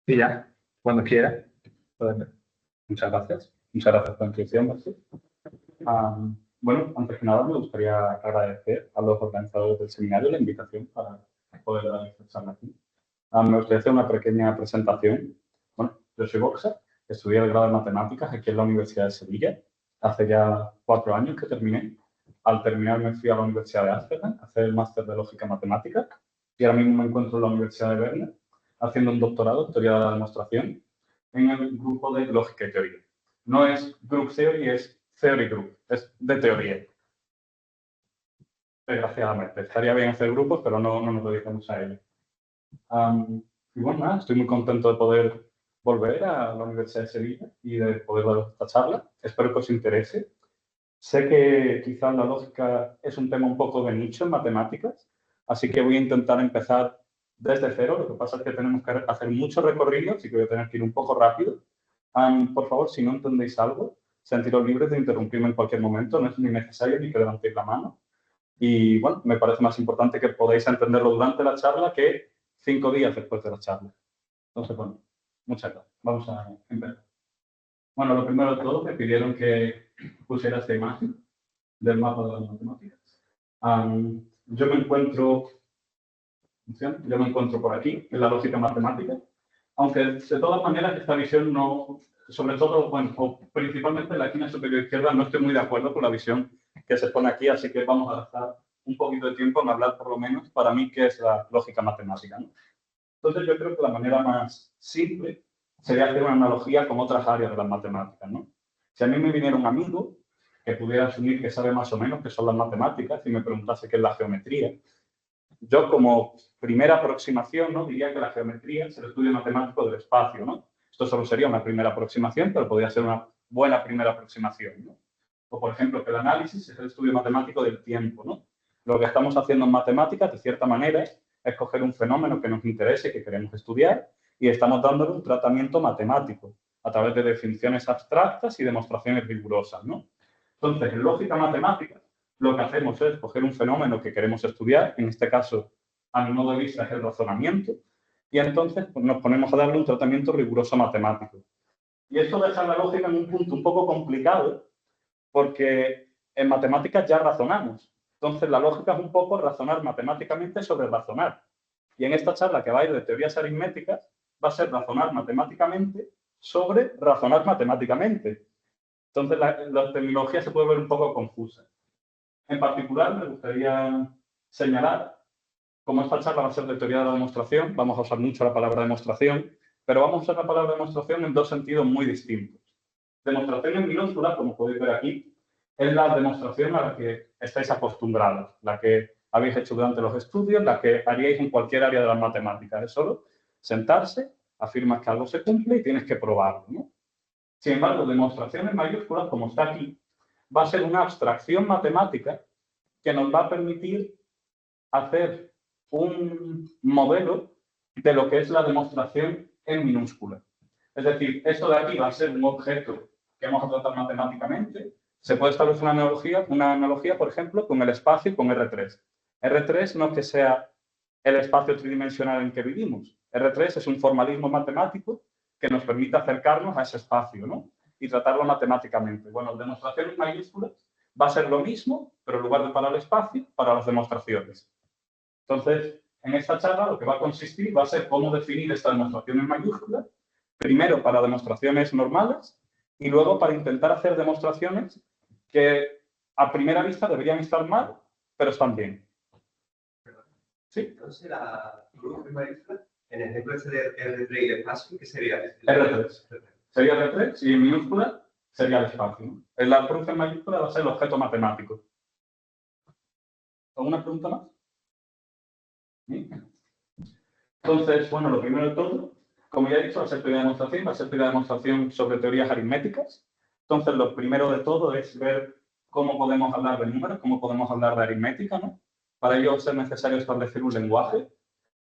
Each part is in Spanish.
Y ya, cuando quiera. Muchas gracias. Muchas gracias por la inscripción, Marcos. Bueno, antes que nada me gustaría agradecer a los organizadores del seminario la invitación para poder dar esta charla aquí. Me gustaría hacer una pequeña presentación. Bueno, yo soy Borja, estudié el grado de Matemáticas aquí en la Universidad de Sevilla. Hace ya 4 años que terminé. Al terminar me fui a la Universidad de Ámsterdam a hacer el máster de Lógica Matemática y ahora mismo me encuentro en la Universidad de Berna haciendo un doctorado en Teoría de la Demostración en el grupo de Lógica y Teoría. No es Group Theory, es Theory Group, es de teoría. Desgraciadamente, estaría bien hacer grupos, pero no nos dedicamos a ello. Y bueno, nada, estoy muy contento de poder volver a la Universidad de Sevilla y de poder dar esta charla. Espero que os interese. Sé que quizás la lógica es un tema un poco de nicho en matemáticas, así que voy a intentar empezar desde cero. Lo que pasa es que tenemos que hacer mucho recorrido, así que voy a tener que ir un poco rápido. Por favor, si no entendéis algo, sentiros libres de interrumpirme en cualquier momento. No es ni necesario ni que levantéis la mano. Y bueno, me parece más importante que podáis entenderlo durante la charla que 5 días después de la charla. Entonces, bueno, muchas gracias. Vamos a empezar. Bueno, lo primero de todo, me pidieron que pusiera esta imagen del mapa de las matemáticas. Yo me encuentro por aquí, en la lógica matemática, aunque de todas maneras esta visión no, sobre todo, bueno, o principalmente en la esquina superior izquierda, no estoy muy de acuerdo con la visión que se pone aquí, así que vamos a gastar un poquito de tiempo en hablar, por lo menos, para mí, qué es la lógica matemática, ¿no? Entonces, yo creo que la manera más simple sería hacer una analogía con otras áreas de las matemáticas, ¿no? Si a mí me viniera un amigo que pudiera asumir que sabe más o menos qué son las matemáticas y me preguntase qué es la geometría, yo como primera aproximación, ¿no? Diría que la geometría es el estudio matemático del espacio, ¿no? Esto solo sería una primera aproximación, pero podría ser una buena primera aproximación, ¿no? O, por ejemplo, que el análisis es el estudio matemático del tiempo, ¿no? Lo que estamos haciendo en matemáticas, de cierta manera, es coger un fenómeno que nos interese, que queremos estudiar, y estamos dándole un tratamiento matemático a través de definiciones abstractas y demostraciones rigurosas, ¿no? Entonces, en lógica matemática, lo que hacemos es coger un fenómeno que queremos estudiar, en este caso, a mi modo de vista, es el razonamiento, y entonces pues, nos ponemos a darle un tratamiento riguroso matemático. Y esto deja la lógica en un punto un poco complicado, porque en matemáticas ya razonamos. Entonces, la lógica es un poco razonar matemáticamente sobre razonar. Y en esta charla que va a ir de teorías aritméticas, va a ser razonar matemáticamente sobre razonar matemáticamente. Entonces, la terminología se puede ver un poco confusa. En particular, me gustaría señalar, como esta charla va a ser de teoría de la demostración, vamos a usar mucho la palabra demostración, pero vamos a usar la palabra demostración en dos sentidos muy distintos. Demostración en minúscula, como podéis ver aquí, es la demostración a la que estáis acostumbrados, la que habéis hecho durante los estudios, la que haríais en cualquier área de las matemáticas. Es solo sentarse, afirmas que algo se cumple y tienes que probarlo, ¿no? Sin embargo, demostración en mayúsculas, como está aquí, va a ser una abstracción matemática que nos va a permitir hacer un modelo de lo que es la demostración en minúscula. Es decir, esto de aquí va a ser un objeto que vamos a tratar matemáticamente. Se puede establecer una analogía, por ejemplo, con el espacio y con R3. R3 no es que sea el espacio tridimensional en que vivimos. R3 es un formalismo matemático que nos permite acercarnos a ese espacio, ¿no? Y tratarlo matemáticamente. Bueno, demostración en mayúsculas va a ser lo mismo, pero en lugar de para el espacio, para las demostraciones. Entonces, en esta charla lo que va a consistir va a ser cómo definir esta demostración en mayúsculas, primero para demostraciones normales y luego para intentar hacer demostraciones que a primera vista deberían estar mal, pero están bien. ¿Sí? Entonces, la cruz en mayúscula, en el ejemplo ese de R3 y el espacio, ¿qué sería? R3. Sería R3 y en minúscula sería el espacio, ¿no? La cruz en mayúscula va a ser el objeto matemático. ¿Alguna pregunta más? ¿Sí? Entonces, bueno, lo primero de todo, como ya he dicho, va a ser teoría de demostración, va a ser teoría de demostración sobre teorías aritméticas. Entonces, lo primero de todo es ver cómo podemos hablar de números, cómo podemos hablar de aritmética, ¿no? Para ello va a ser necesario establecer un lenguaje.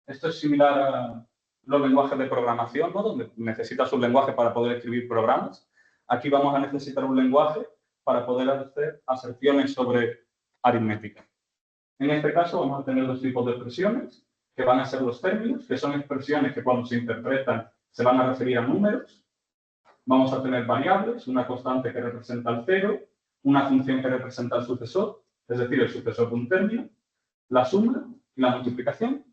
Esto es similar a los lenguajes de programación, ¿no? Donde necesitas un lenguaje para poder escribir programas. Aquí vamos a necesitar un lenguaje para poder hacer aserciones sobre aritmética. En este caso vamos a tener dos tipos de expresiones, que van a ser los términos, que son expresiones que cuando se interpretan se van a referir a números. Vamos a tener variables, una constante que representa el cero, una función que representa el sucesor, es decir, el sucesor de un término, la suma y la multiplicación.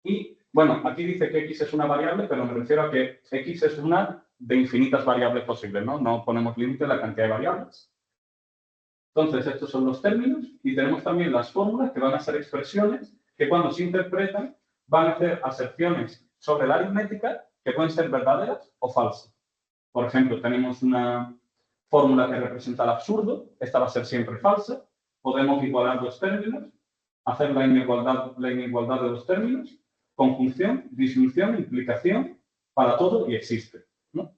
Y, bueno, aquí dice que x es una variable, pero me refiero a que x es una de infinitas variables posibles, ¿no? No ponemos límite a la cantidad de variables. Entonces, estos son los términos y tenemos también las fórmulas que van a ser expresiones que cuando se interpretan van a hacer aserciones sobre la aritmética que pueden ser verdaderas o falsas. Por ejemplo, tenemos una fórmula que representa el absurdo, esta va a ser siempre falsa. Podemos igualar los términos, hacer la inigualdad de los términos, conjunción, disyunción, implicación, para todo y existe, ¿no?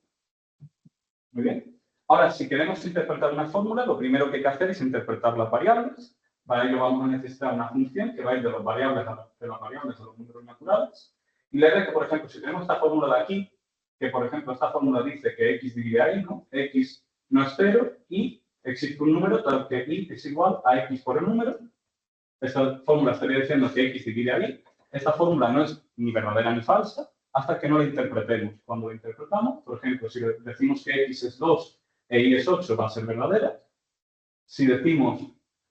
Muy bien. Ahora, si queremos interpretar una fórmula, lo primero que hay que hacer es interpretar las variables. Para ello vamos a necesitar una función que va a ir de las variables a los números naturales. Y la idea es que, por ejemplo, si tenemos esta fórmula de aquí, que por ejemplo esta fórmula dice que x divide a y, ¿no? X no es 0 y existe un número tal que y es igual a x por el número. Esta fórmula estaría diciendo que x divide a y. Esta fórmula no es ni verdadera ni falsa hasta que no la interpretemos. Cuando la interpretamos, por ejemplo, si decimos que x es 2 e y es 8, va a ser verdadera. Si decimos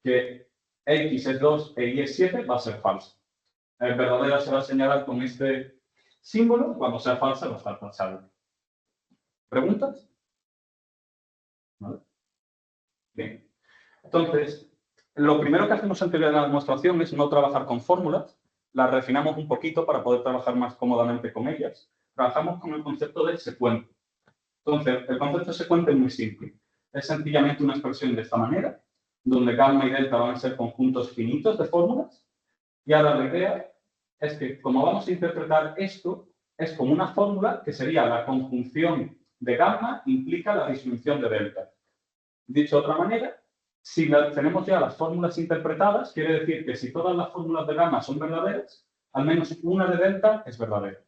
que x es 2 e y es 7, va a ser falsa. Verdadera se va a señalar con este símbolo, cuando sea falsa va a estar tachada. ¿Preguntas? ¿Vale? Bien. Entonces, lo primero que hacemos en teoría de la demostración es no trabajar con fórmulas, las refinamos un poquito para poder trabajar más cómodamente con ellas. Trabajamos con el concepto de secuente. Entonces, el concepto de secuente es muy simple. Es sencillamente una expresión de esta manera, donde gamma y delta van a ser conjuntos finitos de fórmulas. Y ahora la idea es que, como vamos a interpretar esto, es como una fórmula que sería la conjunción de gamma implica la disyunción de delta. Dicho de otra manera, si tenemos ya las fórmulas interpretadas, quiere decir que si todas las fórmulas de gamma son verdaderas, al menos una de delta es verdadera.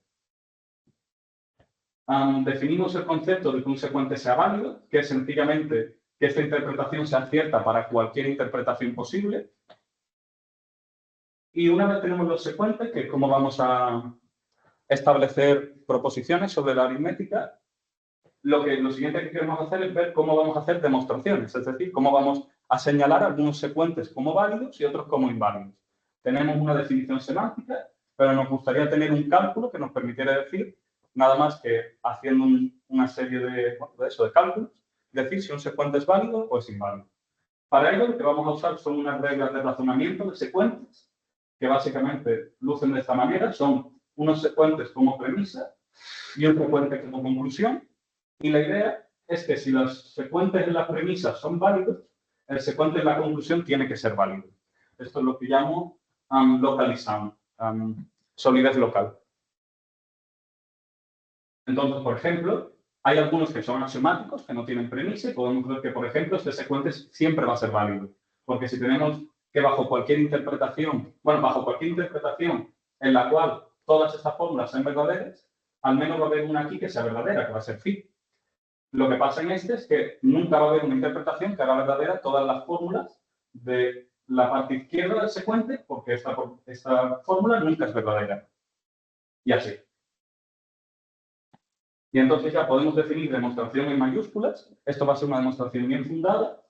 Definimos el concepto de que un secuente sea válido, que es sencillamente que esta interpretación sea cierta para cualquier interpretación posible. Y una vez tenemos los secuentes, que es como vamos a establecer proposiciones sobre la aritmética, lo siguiente que queremos hacer es ver cómo vamos a hacer demostraciones, es decir, cómo vamos a señalar algunos secuentes como válidos y otros como inválidos. Tenemos una definición semántica, pero nos gustaría tener un cálculo que nos permitiera decir, nada más que haciendo una serie de cálculos, decir si un secuente es válido o es inválido. Para ello, lo que vamos a usar son unas reglas de razonamiento de secuentes, que básicamente lucen de esta manera, son unos secuentes como premisa y un secuente como conclusión. Y la idea es que si los secuentes en las premisas son válidos, el secuente en la conclusión tiene que ser válido. Esto es lo que llamo localization, solidez local. Entonces, por ejemplo, hay algunos que son axiomáticos, que no tienen premisa, y podemos ver que, por ejemplo, este secuente siempre va a ser válido. Porque si tenemos que bajo cualquier interpretación en la cual todas estas fórmulas sean verdaderas, al menos va a haber una aquí que sea verdadera, que va a ser phi. Lo que pasa en este es que nunca va a haber una interpretación que haga verdadera todas las fórmulas de la parte izquierda del secuente, porque esta fórmula nunca es verdadera. Y así. Y entonces ya podemos definir demostración en mayúsculas. Esto va a ser una demostración bien fundada,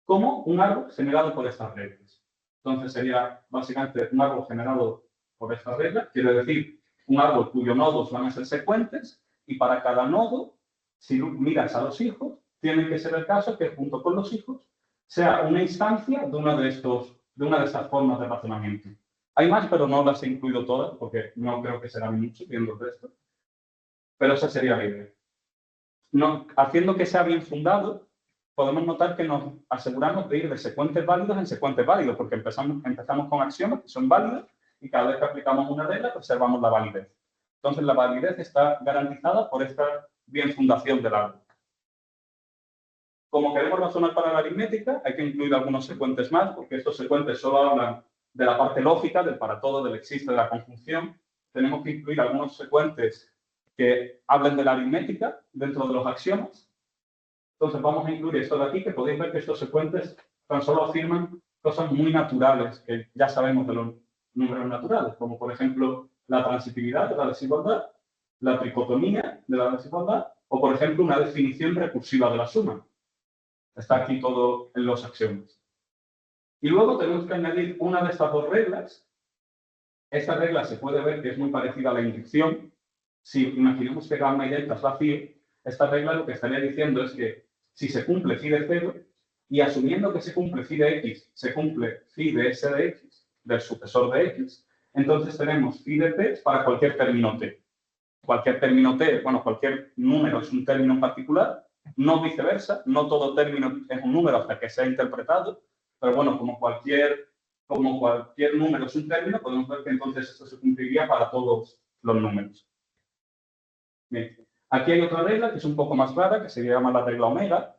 como un árbol generado por estas reglas. Entonces sería básicamente un árbol generado por estas reglas, quiere decir un árbol cuyos nodos van a ser secuentes, y para cada nodo, si miras a los hijos, tiene que ser el caso que junto con los hijos sea una instancia de una de estas formas de razonamiento. Hay más, pero no las he incluido todas, porque no creo que serán mucho viendo el resto. Pero esa sería la idea. Haciendo que sea bien fundado, podemos notar que nos aseguramos de ir de secuentes válidos en secuentes válidos, porque empezamos con axiomas que son válidos y cada vez que aplicamos una regla, observamos la validez. Entonces, la validez está garantizada por esta bien fundación del árbol. Como queremos razonar para la aritmética, hay que incluir algunos secuentes más, porque estos secuentes solo hablan de la parte lógica, del para todo, del existe, de la conjunción. Tenemos que incluir algunos secuentes que hablen de la aritmética dentro de los axiomas. Entonces vamos a incluir esto de aquí, que podéis ver que estos secuentes tan solo afirman cosas muy naturales, que ya sabemos de los números naturales, como por ejemplo la transitividad, la desigualdad, la tricotomía de la desigualdad, o por ejemplo una definición recursiva de la suma. Está aquí todo en los axiomas. Y luego tenemos que añadir una de estas dos reglas. Esta regla se puede ver que es muy parecida a la inducción. Si imaginemos que gamma y delta es vacío, esta regla lo que estaría diciendo es que si se cumple phi de 0, y asumiendo que se cumple phi de x, se cumple phi de s de x, del sucesor de x, entonces tenemos phi de t para cualquier término t. Cualquier término t, bueno, cualquier número es un término en particular, no viceversa, no todo término es un número hasta que sea interpretado, pero bueno, como cualquier número es un término, podemos ver que entonces esto se cumpliría para todos los números. Bien. Aquí hay otra regla que es un poco más clara, que se llama la regla omega,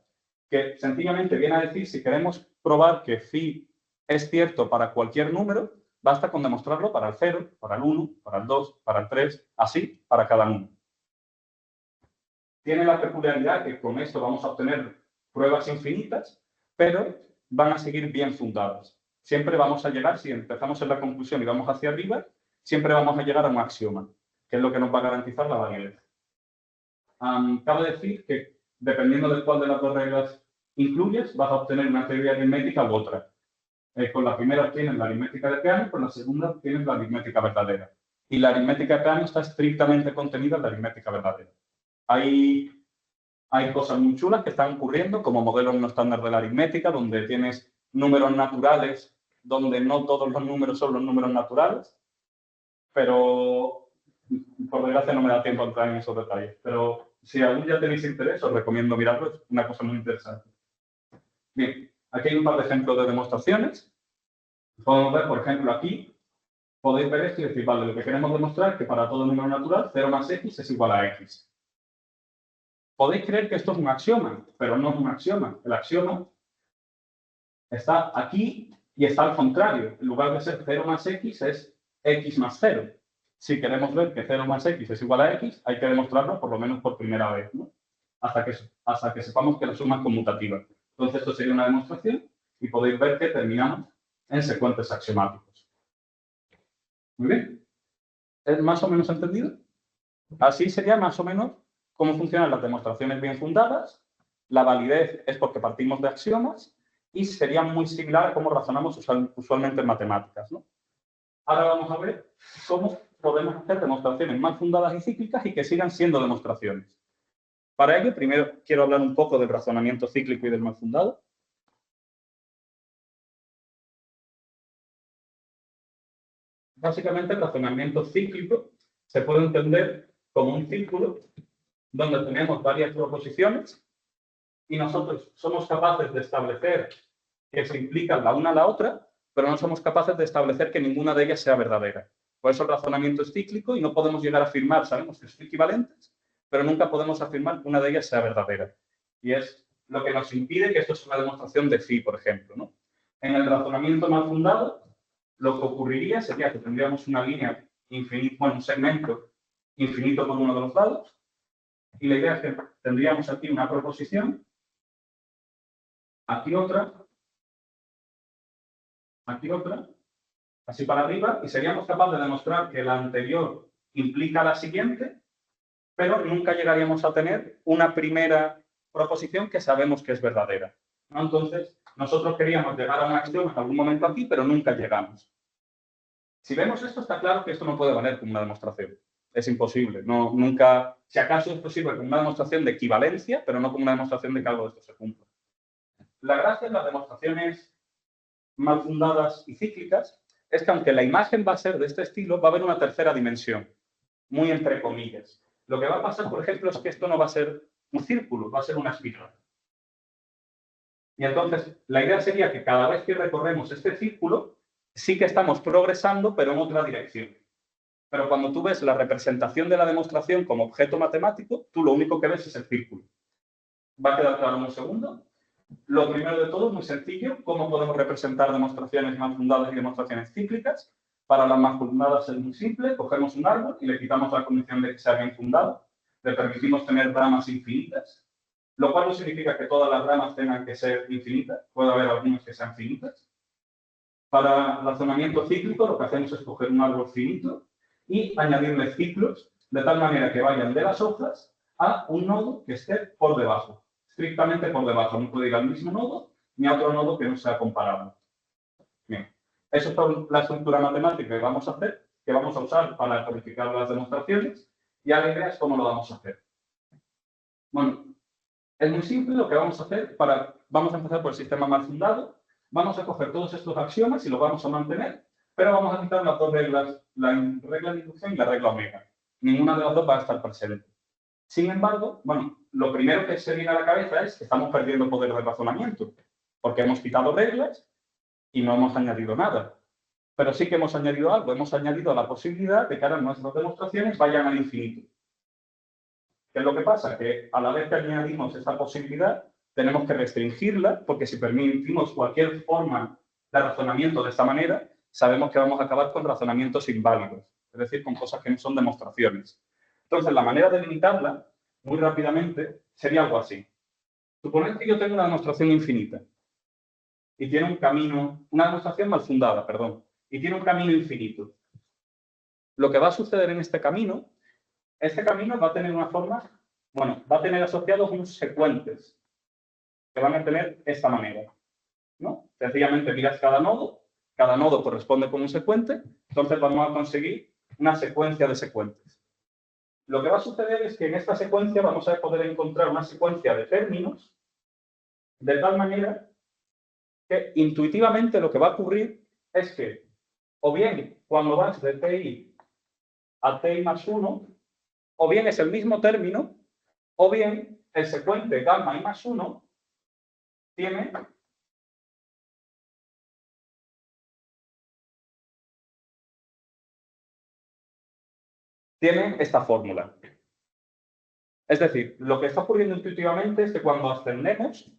que sencillamente viene a decir si queremos probar que phi es cierto para cualquier número, basta con demostrarlo para el 0, para el 1, para el 2, para el 3, así para cada número. Tiene la peculiaridad que con esto vamos a obtener pruebas infinitas, pero van a seguir bien fundadas. Siempre vamos a llegar, si empezamos en la conclusión y vamos hacia arriba, siempre vamos a llegar a un axioma, que es lo que nos va a garantizar la validez. Cabe decir que, dependiendo de cuál de las dos reglas incluyes, vas a obtener una teoría aritmética u otra. Con la primera obtienes la aritmética de Peano, con la segunda obtienes la aritmética verdadera. Y la aritmética de Peano está estrictamente contenida en la aritmética verdadera. Hay cosas muy chulas que están ocurriendo, como modelos no estándar de la aritmética, donde tienes números naturales, donde no todos los números son los números naturales, pero por desgracia no me da tiempo a entrar en esos detalles. Pero si algún día tenéis interés, os recomiendo mirarlo, es una cosa muy interesante. Bien, aquí hay un par de ejemplos de demostraciones. Podemos ver, por ejemplo, aquí, podéis ver esto y decir, vale, lo que queremos demostrar es que para todo número natural, 0 más x es igual a x. Podéis creer que esto es un axioma, pero no es un axioma. El axioma está aquí y está al contrario. En lugar de ser 0 más x, es x más 0. Si queremos ver que 0 más x es igual a x, hay que demostrarlo por lo menos por primera vez, ¿no? Hasta que sepamos que la suma es conmutativa. Entonces, esto sería una demostración y podéis ver que terminamos en secuentes axiomáticos. Muy bien. ¿Es más o menos entendido? Así sería más o menos cómo funcionan las demostraciones bien fundadas. La validez es porque partimos de axiomas y sería muy similar a cómo razonamos usualmente en matemáticas, ¿no? Ahora vamos a ver cómo podemos hacer demostraciones más fundadas y cíclicas y que sigan siendo demostraciones. Para ello, primero quiero hablar un poco del razonamiento cíclico y del mal fundado. Básicamente, el razonamiento cíclico se puede entender como un círculo donde tenemos varias proposiciones y nosotros somos capaces de establecer que se implican la una a la otra, pero no somos capaces de establecer que ninguna de ellas sea verdadera. Por eso el razonamiento es cíclico y no podemos llegar a afirmar, sabemos que son equivalentes, pero nunca podemos afirmar que una de ellas sea verdadera. Y es lo que nos impide que esto sea una demostración de phi, por ejemplo, ¿no? En el razonamiento mal fundado, lo que ocurriría sería que tendríamos una línea infinita, bueno, un segmento infinito por uno de los lados, y la idea es que tendríamos aquí una proposición, aquí otra, así para arriba, y seríamos capaces de demostrar que la anterior implica la siguiente, pero nunca llegaríamos a tener una primera proposición que sabemos que es verdadera, ¿no? Entonces, nosotros queríamos llegar a un axioma en algún momento aquí, pero nunca llegamos. Si vemos esto, está claro que esto no puede valer como una demostración. Es imposible. No, nunca, si acaso es posible como una demostración de equivalencia, pero no como una demostración de que algo de esto se cumpla. La gracia de las demostraciones mal fundadas y cíclicas es que aunque la imagen va a ser de este estilo, va a haber una tercera dimensión, muy entre comillas. Lo que va a pasar, por ejemplo, es que esto no va a ser un círculo, va a ser una espiral. Y entonces, la idea sería que cada vez que recorremos este círculo, sí que estamos progresando, pero en otra dirección. Pero cuando tú ves la representación de la demostración como objeto matemático, tú lo único que ves es el círculo. ¿Va a quedar claro en un segundo? Lo primero de todo es muy sencillo. ¿Cómo podemos representar demostraciones mal fundadas y demostraciones cíclicas? Para las mal fundadas es muy simple. Cogemos un árbol y le quitamos la condición de que sea bien fundado. Le permitimos tener ramas infinitas, lo cual no significa que todas las ramas tengan que ser infinitas. Puede haber algunas que sean finitas. Para razonamiento cíclico, lo que hacemos es coger un árbol finito y añadirle ciclos de tal manera que vayan de las hojas a un nodo que esté por debajo, estrictamente por debajo. No puede ir al mismo nodo ni a otro nodo que no sea comparable. Bien, eso es la estructura matemática que vamos a hacer, que vamos a usar para codificar las demostraciones, y ahora la idea es cómo lo vamos a hacer. Bueno, es muy simple lo que vamos a hacer. Vamos a empezar por el sistema mal fundado. Vamos a coger todos estos axiomas y los vamos a mantener, pero vamos a quitar las dos reglas, la regla de inducción y la regla omega. Ninguna de las dos va a estar presente. Sin embargo, bueno, lo primero que se viene a la cabeza es que estamos perdiendo poder de razonamiento, porque hemos quitado reglas y no hemos añadido nada. Pero sí que hemos añadido algo. Hemos añadido la posibilidad de que ahora nuestras demostraciones vayan al infinito. ¿Qué es lo que pasa? Que a la vez que añadimos esta posibilidad, tenemos que restringirla, porque si permitimos cualquier forma de razonamiento de esta manera, sabemos que vamos a acabar con razonamientos inválidos, es decir, con cosas que no son demostraciones. Entonces, la manera de limitarla, muy rápidamente, sería algo así. Suponed que yo tengo una demostración infinita y tiene un camino, una demostración mal fundada, perdón, y tiene un camino infinito. Lo que va a suceder en este camino va a tener una forma, bueno, va a tener asociados unos secuentes que van a tener esta manera, ¿no? Sencillamente miras cada nodo corresponde con un secuente, entonces vamos a conseguir una secuencia de secuentes. Lo que va a suceder es que en esta secuencia vamos a poder encontrar una secuencia de términos de tal manera que intuitivamente lo que va a ocurrir es que, o bien cuando vas de ti a ti más 1, o bien es el mismo término, o bien el secuente gamma i más 1 tiene esta fórmula. Es decir, lo que está ocurriendo intuitivamente es que cuando ascendemos,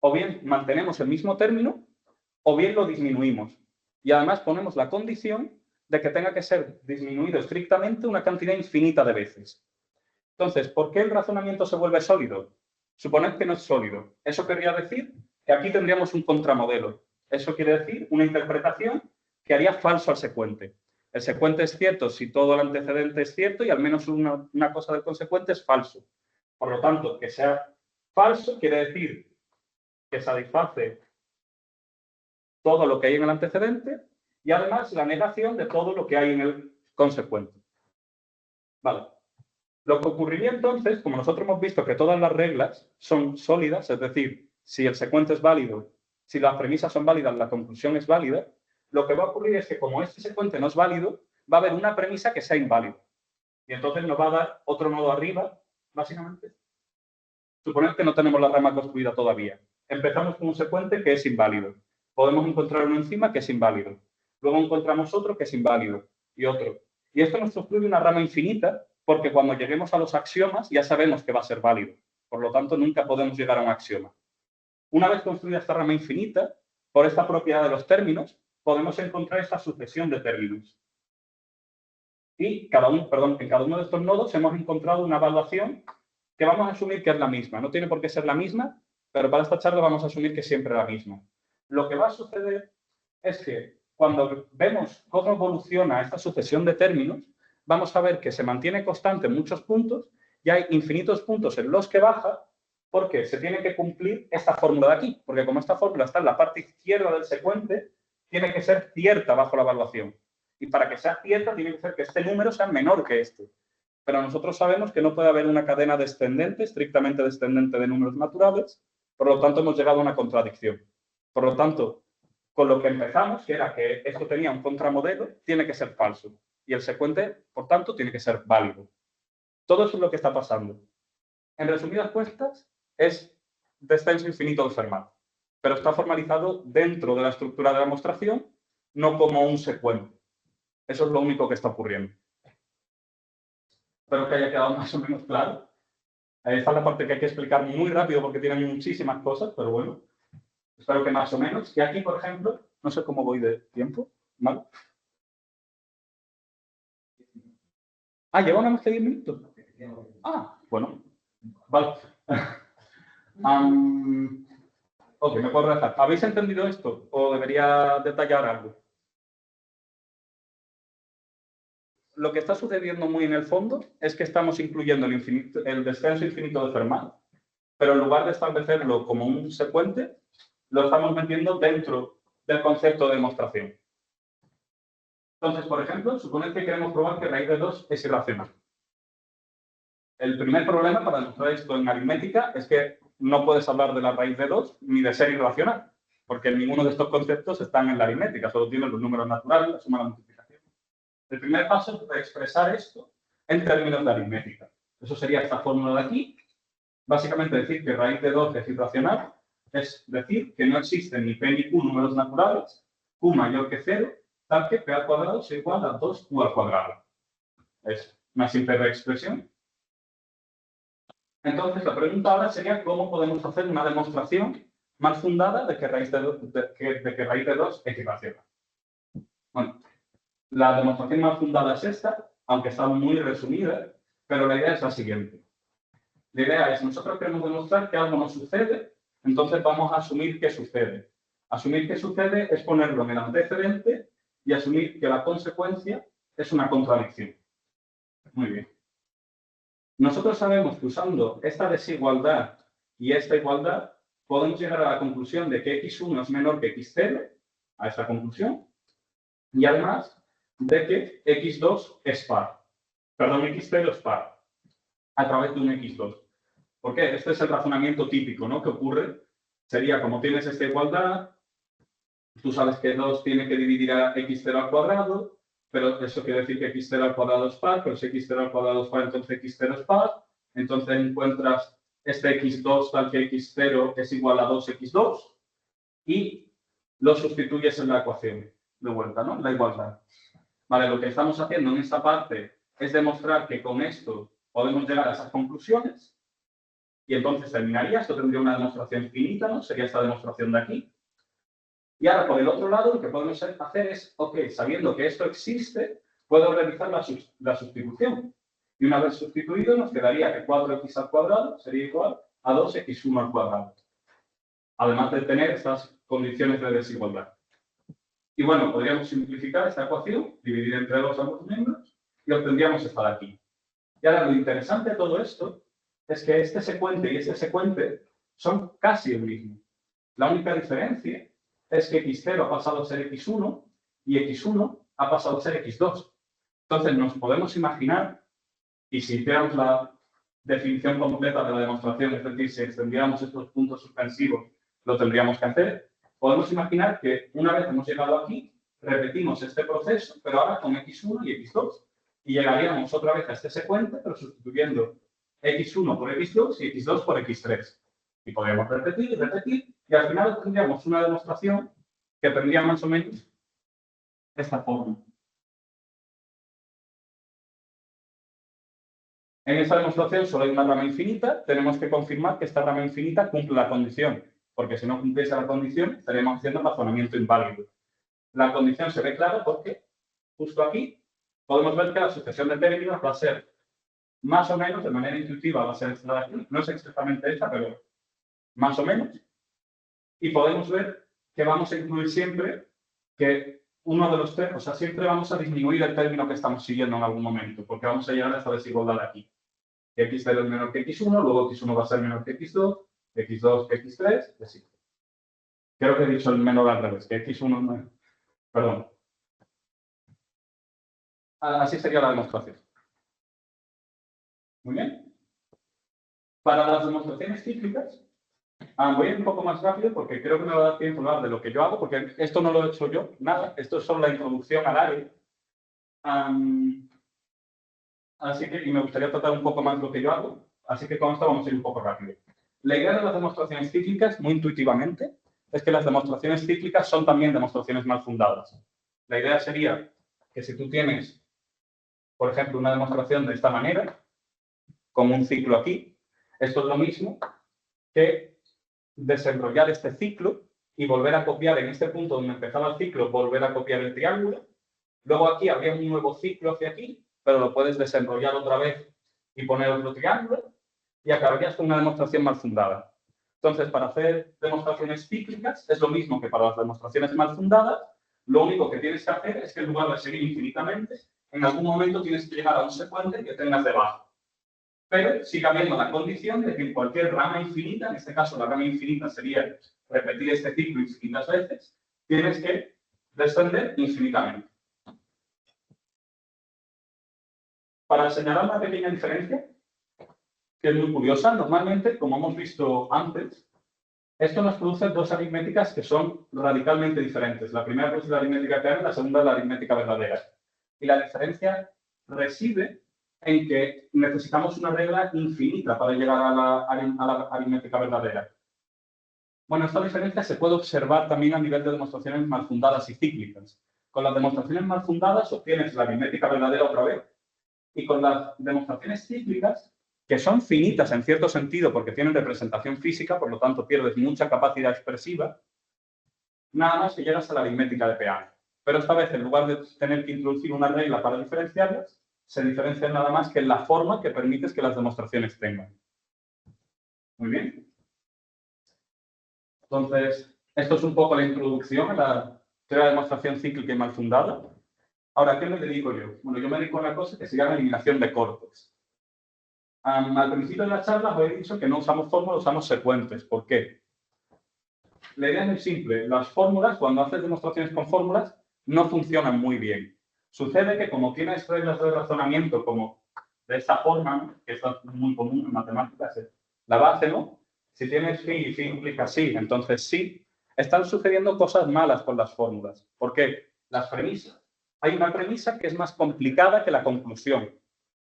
o bien mantenemos el mismo término, o bien lo disminuimos. Y además ponemos la condición de que tenga que ser disminuido estrictamente una cantidad infinita de veces. Entonces, ¿por qué el razonamiento se vuelve sólido? Suponed que no es sólido. Eso querría decir que aquí tendríamos un contramodelo. Eso quiere decir una interpretación que haría falso al secuente. El secuente es cierto si todo el antecedente es cierto y al menos una cosa del consecuente es falso. Por lo tanto, que sea falso quiere decir que satisface todo lo que hay en el antecedente y además la negación de todo lo que hay en el consecuente. Vale. Lo que ocurriría entonces, como nosotros hemos visto que todas las reglas son sólidas, es decir, si el secuente es válido, si las premisas son válidas, la conclusión es válida, lo que va a ocurrir es que como este secuente no es válido, va a haber una premisa que sea inválida. Y entonces nos va a dar otro nodo arriba, básicamente. Suponed que no tenemos la rama construida todavía. Empezamos con un secuente que es inválido. Podemos encontrar uno encima que es inválido. Luego encontramos otro que es inválido y otro. Y esto nos construye una rama infinita porque cuando lleguemos a los axiomas ya sabemos que va a ser válido. Por lo tanto, nunca podemos llegar a un axioma. Una vez construida esta rama infinita, por esta propiedad de los términos, podemos encontrar esta sucesión de términos. Y en cada uno de estos nodos hemos encontrado una evaluación que vamos a asumir que es la misma. No tiene por qué ser la misma, pero para esta charla vamos a asumir que siempre es la misma. Lo que va a suceder es que cuando vemos cómo evoluciona esta sucesión de términos, vamos a ver que se mantiene constante en muchos puntos y hay infinitos puntos en los que baja porque se tiene que cumplir esta fórmula de aquí. Porque como esta fórmula está en la parte izquierda del secuente, tiene que ser cierta bajo la evaluación. Y para que sea cierta, tiene que ser que este número sea menor que este. Pero nosotros sabemos que no puede haber una cadena descendente, estrictamente descendente de números naturales, por lo tanto hemos llegado a una contradicción. Por lo tanto, con lo que empezamos, que era que esto tenía un contramodelo, tiene que ser falso. Y el secuente, por tanto, tiene que ser válido. Todo eso es lo que está pasando. En resumidas cuentas, es descenso infinito de Fermat, pero está formalizado dentro de la estructura de la demostración, no como un secuente. Eso es lo único que está ocurriendo. Espero que haya quedado más o menos claro. Esta es la parte que hay que explicar muy rápido porque tiene muchísimas cosas, pero bueno, espero que más o menos. Y aquí, por ejemplo, no sé cómo voy de tiempo, ¿vale? Ah, ¿lleva nada más que 10 minutos? Ah, bueno, vale. Ok, me puedo dejar. ¿Habéis entendido esto o debería detallar algo? lo que está sucediendo muy en el fondo es que estamos incluyendo el descenso infinito de Fermat, pero en lugar de establecerlo como un secuente, lo estamos metiendo dentro del concepto de demostración. Entonces, por ejemplo, suponed que queremos probar que raíz de 2 es irracional. El primer problema para demostrar esto en aritmética es que no puedes hablar de la raíz de 2 ni de ser irracional, porque ninguno de estos conceptos están en la aritmética, solo tienen los números naturales, la suma y la multiplicación. El primer paso es expresar esto en términos de aritmética. Eso sería esta fórmula de aquí. Básicamente decir que raíz de 2 es irracional, es decir que no existen ni p ni q números naturales, q mayor que 0, tal que p al cuadrado sea igual a 2q al cuadrado. Es una simple reexpresión. Entonces, la pregunta ahora sería cómo podemos hacer una demostración más fundada de que raíz de 2 es irracional. Bueno, la demostración más fundada es esta, aunque está muy resumida, pero la idea es la siguiente. La idea es, nosotros queremos demostrar que algo no sucede, entonces vamos a asumir que sucede. Asumir que sucede es ponerlo en el antecedente y asumir que la consecuencia es una contradicción. Muy bien. Nosotros sabemos que usando esta desigualdad y esta igualdad, podemos llegar a la conclusión de que x1 es menor que x0, a esta conclusión, y además de que x2 es par. Perdón, x0 es par, a través de un x2. ¿Por qué? Este es el razonamiento típico, ¿no? Que ocurre, sería como tienes esta igualdad, tú sabes que 2 tiene que dividir a x0 al cuadrado, pero eso quiere decir que x0 al cuadrado es par, pero si x0 al cuadrado es par, entonces x0 es par. Entonces encuentras este x2 tal que x0 es igual a 2x2 y lo sustituyes en la ecuación de vuelta, ¿no? La igualdad. Vale, lo que estamos haciendo en esta parte es demostrar que con esto podemos llegar a esas conclusiones y entonces terminaría, esto tendría una demostración finita, ¿no? Sería esta demostración de aquí. Y ahora, por el otro lado, lo que podemos hacer es, ok, sabiendo que esto existe, puedo realizar la sustitución. Y una vez sustituido, nos quedaría que 4x al cuadrado sería igual a 2x1 al cuadrado. Además de tener estas condiciones de desigualdad. Y bueno, podríamos simplificar esta ecuación, dividir entre 2 ambos miembros, y obtendríamos esta de aquí. Y ahora, lo interesante de todo esto es que este secuente y este secuente son casi el mismo. La única diferencia es que x0 ha pasado a ser x1 y x1 ha pasado a ser x2. Entonces nos podemos imaginar, y si hiciéramos la definición completa de la demostración, es decir, si extendiéramos estos puntos suspensivos, lo tendríamos que hacer, podemos imaginar que una vez hemos llegado aquí, repetimos este proceso, pero ahora con x1 y x2. Y llegaríamos otra vez a este secuente, pero sustituyendo x1 por x2 y x2 por x3. Y podríamos repetir y repetir, y al final tendríamos una demostración que tendría más o menos esta forma. En esta demostración solo hay una rama infinita, tenemos que confirmar que esta rama infinita cumple la condición, porque si no cumpliese la condición, estaríamos haciendo razonamiento inválido. La condición se ve clara porque justo aquí podemos ver que la sucesión de términos va a ser más o menos, de manera intuitiva, va a ser esta de aquí. No es exactamente esta, pero más o menos. Y podemos ver que vamos a incluir siempre que uno de los tres, o sea, siempre vamos a disminuir el término que estamos siguiendo en algún momento, porque vamos a llegar a esta desigualdad de aquí. x0 es menor que x1, luego x1 va a ser menor que x2, x2 que x3, y así. Creo que he dicho el menor al revés, que x1 no. Perdón. Así sería la demostración. Muy bien. Para las demostraciones cíclicas, voy a ir un poco más rápido porque creo que me va a dar tiempo a hablar de lo que yo hago, porque esto no lo he hecho yo, nada, esto es solo la introducción al área. Así que, y me gustaría tratar un poco más lo que yo hago, así que con esto vamos a ir un poco rápido. La idea de las demostraciones cíclicas, muy intuitivamente, es que las demostraciones cíclicas son también demostraciones mal fundadas. La idea sería que si tú tienes, por ejemplo, una demostración de esta manera, con un ciclo aquí, esto es lo mismo que desenrollar este ciclo y volver a copiar en este punto donde empezaba el ciclo, volver a copiar el triángulo. Luego aquí habría un nuevo ciclo hacia aquí, pero lo puedes desenrollar otra vez y poner otro triángulo y acabarías con una demostración mal fundada. Entonces, para hacer demostraciones cíclicas es lo mismo que para las demostraciones mal fundadas. Lo único que tienes que hacer es que en lugar de seguir infinitamente, en algún momento tienes que llegar a un secuente que tengas debajo. Pero sigue habiendo la condición de que en cualquier rama infinita, en este caso la rama infinita sería repetir este ciclo infinitas veces, tienes que descender infinitamente. Para señalar una pequeña diferencia, que es muy curiosa, normalmente, como hemos visto antes, esto nos produce dos aritméticas que son radicalmente diferentes. La primera es la aritmética real y la segunda es la aritmética verdadera. Y la diferencia reside en que necesitamos una regla infinita para llegar a la aritmética verdadera. Bueno, esta diferencia se puede observar también a nivel de demostraciones mal fundadas y cíclicas. Con las demostraciones mal fundadas obtienes la aritmética verdadera otra vez. Y con las demostraciones cíclicas, que son finitas en cierto sentido porque tienen representación física, por lo tanto pierdes mucha capacidad expresiva, nada más que llegas a la aritmética de Peano. Pero esta vez, en lugar de tener que introducir una regla para diferenciarlas, se diferencian nada más que en la forma que permites que las demostraciones tengan. Muy bien. Entonces, esto es un poco la introducción a la teoría de demostración cíclica y mal fundada. Ahora, ¿a qué me dedico yo? Bueno, yo me dedico a una cosa que se llama eliminación de cortes. Al principio de la charla os he dicho que no usamos fórmulas, usamos secuentes. ¿Por qué? La idea es muy simple. Las fórmulas, cuando haces demostraciones con fórmulas, no funcionan muy bien. Sucede que como tienes reglas de razonamiento como de esta forma, que es muy común en matemáticas, la base, ¿no? Si tienes phi y phi implica sí, entonces sí, están sucediendo cosas malas con las fórmulas. ¿Por qué? Las premisas. Hay una premisa que es más complicada que la conclusión.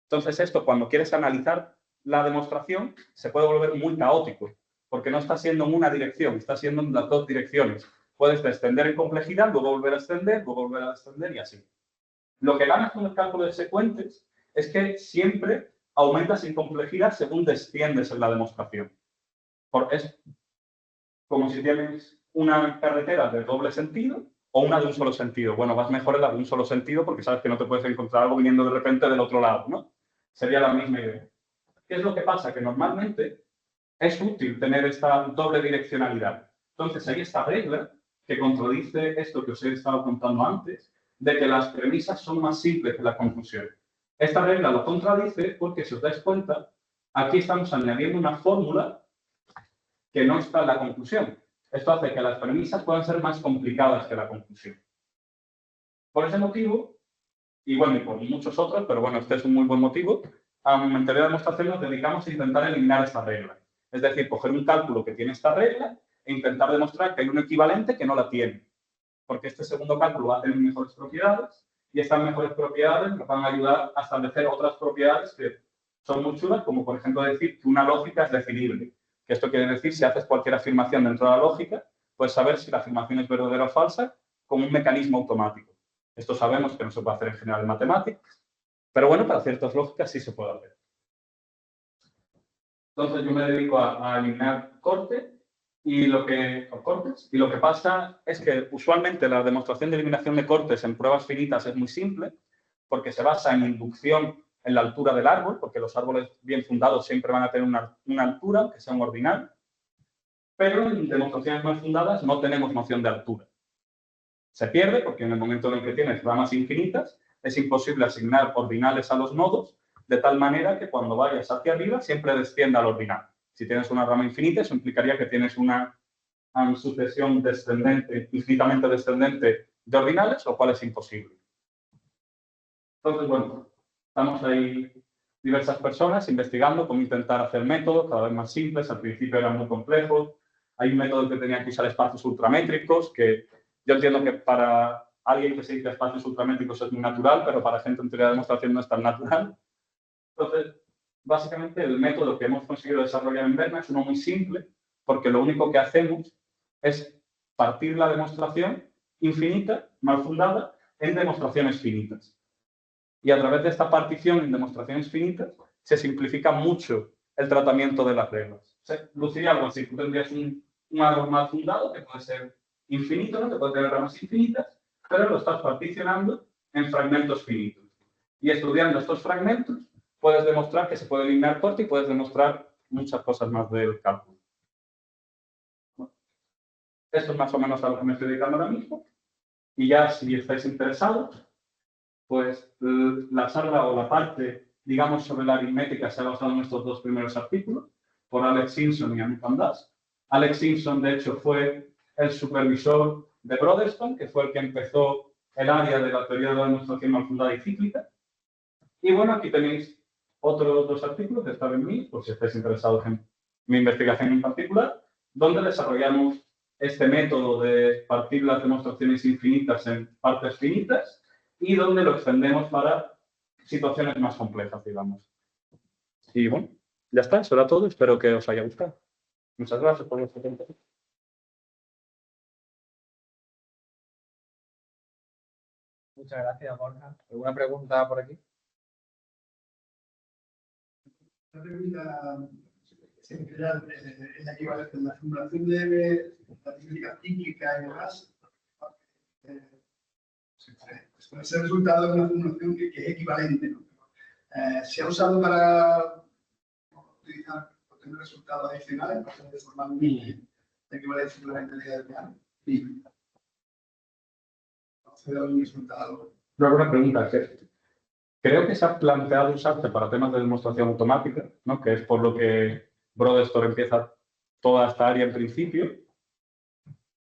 Entonces esto, cuando quieres analizar la demostración, se puede volver muy caótico, porque no está siendo en una dirección, está siendo en las dos direcciones. Puedes descender en complejidad, luego volver a extender, luego volver a descender y así. Lo que ganas con el cálculo de secuentes es que siempre aumentas en complejidad según desciendes en la demostración. Es como si tienes una carretera de doble sentido o una de un solo sentido. Bueno, vas mejor en la de un solo sentido porque sabes que no te puedes encontrar algo viniendo de repente del otro lado, ¿no? Sería la misma idea. ¿Qué es lo que pasa? Que normalmente es útil tener esta doble direccionalidad. Entonces, hay esta regla que contradice esto que os he estado contando antes, de que las premisas son más simples que la conclusión. Esta regla lo contradice porque, si os dais cuenta, aquí estamos añadiendo una fórmula que no está en la conclusión. Esto hace que las premisas puedan ser más complicadas que la conclusión. Por ese motivo, y bueno, y por muchos otros, pero bueno, este es un muy buen motivo, en teoría de demostración nos dedicamos a intentar eliminar esta regla. Es decir, coger un cálculo que tiene esta regla e intentar demostrar que hay un equivalente que no la tiene. Porque este segundo cálculo va a tener mejores propiedades y estas mejores propiedades nos van a ayudar a establecer otras propiedades que son muy chulas, como por ejemplo decir que una lógica es definible. Que esto quiere decir, si haces cualquier afirmación dentro de la lógica, puedes saber si la afirmación es verdadera o falsa con un mecanismo automático. Esto sabemos que no se puede hacer en general en matemáticas, pero bueno, para ciertas lógicas sí se puede hacer. Entonces yo me dedico a eliminar cortes y lo que pasa es que usualmente la demostración de eliminación de cortes en pruebas finitas es muy simple porque se basa en inducción en la altura del árbol, porque los árboles bien fundados siempre van a tener una altura, que sea un ordinal, pero en demostraciones más fundadas no tenemos noción de altura. Se pierde porque en el momento en el que tienes ramas infinitas es imposible asignar ordinales a los nodos de tal manera que cuando vayas hacia arriba siempre descienda al ordinal. Si tienes una rama infinita, eso implicaría que tienes una sucesión descendente, infinitamente descendente de ordinales, lo cual es imposible. Entonces, bueno, estamos ahí diversas personas investigando cómo intentar hacer métodos cada vez más simples. Al principio eran muy complejos. Hay un método que tenía que usar espacios ultramétricos, que yo entiendo que para alguien que se dice espacios ultramétricos es muy natural, pero para gente en teoría de demostración no es tan natural. Entonces, básicamente el método que hemos conseguido desarrollar en Berna es uno muy simple, porque lo único que hacemos es partir la demostración infinita, mal fundada, en demostraciones finitas. Y a través de esta partición en demostraciones finitas se simplifica mucho el tratamiento de las reglas. Luciría algo así. Tú tendrías un árbol mal fundado que puede ser infinito, ¿no? Que puede tener ramas infinitas, pero lo estás particionando en fragmentos finitos. Y estudiando estos fragmentos puedes demostrar que se puede eliminar corte y puedes demostrar muchas cosas más del cálculo. Bueno, esto es más o menos a lo que me estoy dedicando ahora mismo. Y ya, si estáis interesados, pues la charla o la parte, digamos, sobre la aritmética se ha basado en estos dos primeros artículos, por Alex Simpson y Anup Andas. Alex Simpson, de hecho, fue el supervisor de Broderstone, que fue el que empezó el área de la teoría de la demostración mal fundada y cíclica. Y bueno, aquí tenéis otros dos artículos que están en mí, por si estáis interesados en mi investigación en particular, donde desarrollamos este método de partir las demostraciones infinitas en partes finitas y donde lo extendemos para situaciones más complejas, digamos. Y bueno, ya está, eso era todo. Espero que os haya gustado. Muchas gracias por vuestro tiempo. Muchas gracias, Borja. ¿Alguna pregunta por aquí? Una pregunta general, en la formulación de la aritmética cíclica y demás, puede ser resultado de una formulación que es equivalente, ¿no? Se ha usado para utilizar, obtener resultados adicionales, para formar una equivalencia de la intensidad del piano. Sí. ¿Se da un resultado? Luego una pregunta. Creo que se ha planteado usarse para temas de demostración automática, ¿no? Que es por lo que Broderstone empieza toda esta área en principio.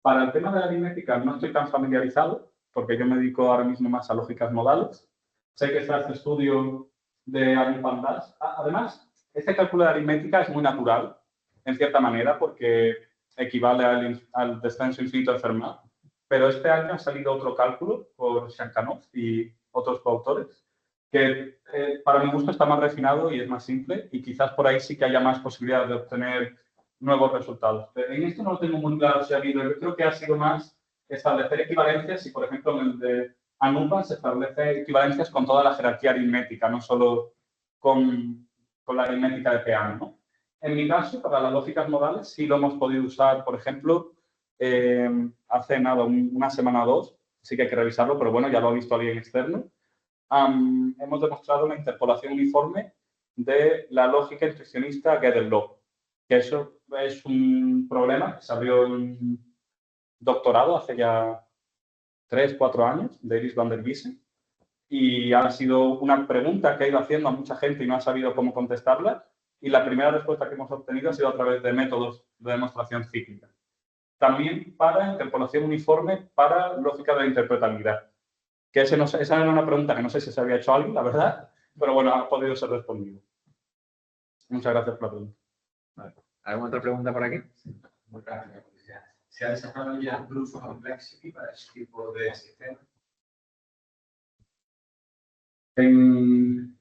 Para el tema de la aritmética no estoy tan familiarizado, porque yo me dedico ahora mismo más a lógicas modales. Sé que está este estudio de Anup Andas. Además, este cálculo de aritmética es muy natural, en cierta manera, porque equivale al descenso infinito de Fermat. Pero este año ha salido otro cálculo por Shankanov y otros coautores, que para mi gusto está más refinado y es más simple, y quizás por ahí sí que haya más posibilidad de obtener nuevos resultados. Pero en esto no lo tengo muy claro si ha habido. Yo creo que ha sido más establecer equivalencias y, por ejemplo, en el de Anup se establece equivalencias con toda la jerarquía aritmética, no solo con la aritmética de Peano, ¿no? En mi caso, para las lógicas modales, sí lo hemos podido usar, por ejemplo, hace nada, una semana o dos, sí que hay que revisarlo, pero bueno, ya lo ha visto alguien externo. Hemos demostrado una interpolación uniforme de la lógica intuicionista Gödel-Looe, que eso es un problema que se abrió en doctorado hace ya 3 o 4 años, de Iris van der Wiesen, y ha sido una pregunta que ha ido haciendo a mucha gente y no ha sabido cómo contestarla, y la primera respuesta que hemos obtenido ha sido a través de métodos de demostración cíclica. También para interpolación uniforme para lógica de la interpretabilidad. Que esa era una pregunta que no sé si se había hecho alguien, la verdad, pero bueno, ha podido ser respondido. Muchas gracias por la pregunta. Vale. ¿Alguna otra pregunta por aquí? Muy rápida. ¿Se ha desarrollado ya Proof of Complexity para ese tipo de sistema? En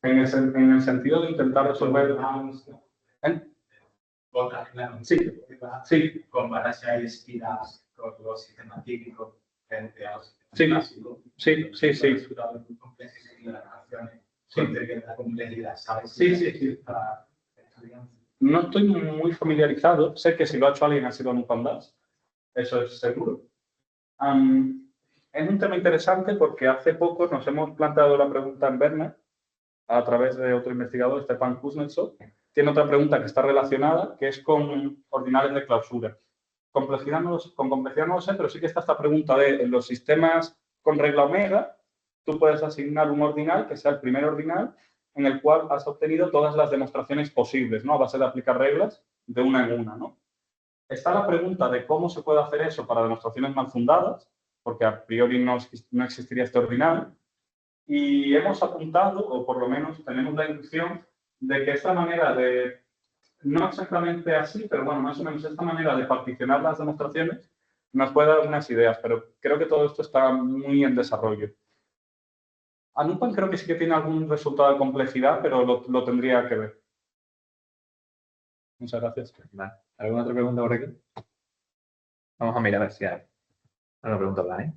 el sentido de intentar resolver... Sí, sí. Con varias espiras, con los sistemas típicos frente a los Sí, clásicos. sí. La complejidad, ¿sabes? Sí. Para estudiantes. No estoy muy familiarizado. Sé que si lo ha hecho alguien ha sido Anup Andas. Eso es seguro. Es un tema interesante porque hace poco nos hemos planteado la pregunta en Berna a través de otro investigador, Stepan Kuznetsov. Tiene otra pregunta que está relacionada, que es con ordinales de clausura. Con complejidad no lo sé, pero sí que está esta pregunta de en los sistemas con regla omega, tú puedes asignar un ordinal que sea el primer ordinal en el cual has obtenido todas las demostraciones posibles, ¿no? A base de aplicar reglas de una en una, ¿no? Está la pregunta de cómo se puede hacer eso para demostraciones mal fundadas, porque a priori no existiría este ordinal. Y hemos apuntado, o por lo menos tenemos la intuición, de que esta manera de, no exactamente así, pero bueno, más o menos esta manera de particionar las demostraciones nos puede dar unas ideas, pero creo que todo esto está muy en desarrollo. Anupan creo que sí que tiene algún resultado de complejidad, pero lo tendría que ver. Muchas gracias. Vale. ¿Alguna otra pregunta por aquí? Vamos a mirar a ver si hay una pregunta online.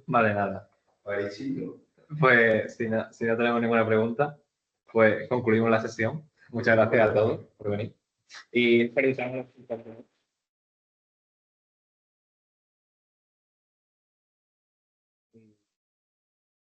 Vale, nada. Pues si no tenemos ninguna pregunta, pues concluimos la sesión. Muchas gracias a todos por venir. Y felicitamos.